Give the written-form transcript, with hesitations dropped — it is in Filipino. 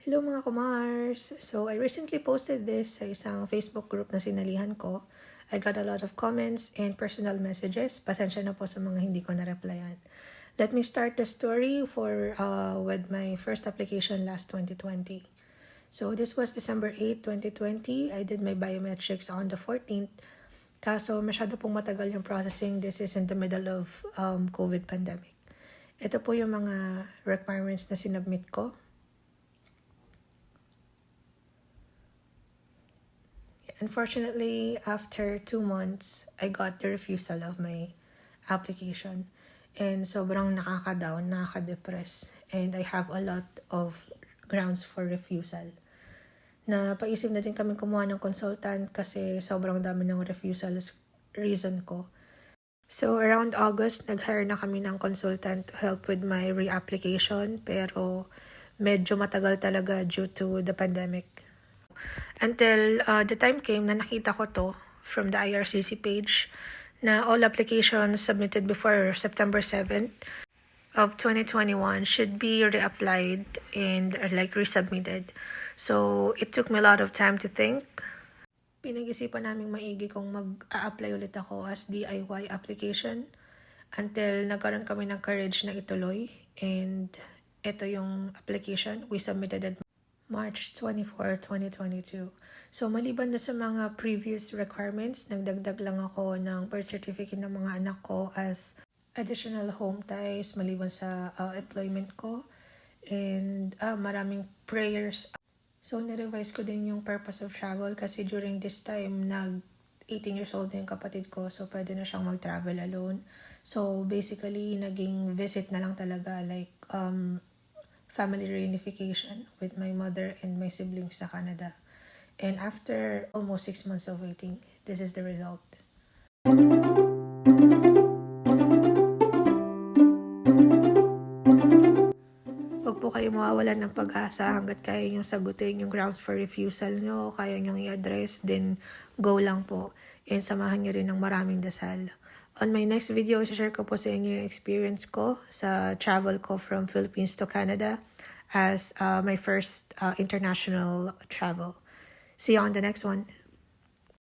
Hello mga kumars! So, I recently posted this sa isang Facebook group na sinalihan ko. I got a lot of comments and personal messages. Pasensya na po sa mga hindi ko na-replyan. Let me start the story with my first application last 2020. So, this was December 8, 2020. I did my biometrics on the 14th. Kaso, masyado pong matagal yung processing. This is in the middle of COVID pandemic. Ito po yung mga requirements na sinubmit ko. Unfortunately, after 2 months, I got the refusal of my application. And sobrang nakaka-down, nakaka-depress. And I have a lot of grounds for refusal. Napaisip na din kami kumuha ng consultant kasi sobrang dami ng refusals reason ko. So around August, nag-hire na kami ng consultant to help with my reapplication. Pero medyo matagal talaga due to the pandemic. Until the time came na nakita ko to from the IRCC page na all applications submitted before September 7th of 2021 should be reapplied and resubmitted. So it took me a lot of time to think. Pinag-isipan namin maigi kung mag-a-apply ulit ako as DIY application until nagkaroon kami ng courage na ituloy. And ito yung application we submitted at March 24, 2022. So, maliban na sa mga previous requirements, nagdagdag lang ako ng birth certificate ng mga anak ko as additional home ties maliban sa employment ko. And maraming prayers. So, nirevise ko din yung purpose of travel kasi during this time, 18 years old na yung kapatid ko. So, pwede na siyang mag-travel alone. So, basically, naging visit na lang talaga family reunification with my mother and my siblings sa Canada. And after almost 6 months of waiting, this is the result. Huwag po kayo mawawalan ng pag-asa hanggat kaya nyo sagutin yung grounds for refusal nyo, kaya nyo i-address, then go lang po. And samahan nyo rin ng maraming dasal. On my next video, share ko po sa inyo yung experience ko sa travel ko from Philippines to Canada as my first international travel. See you on the next one.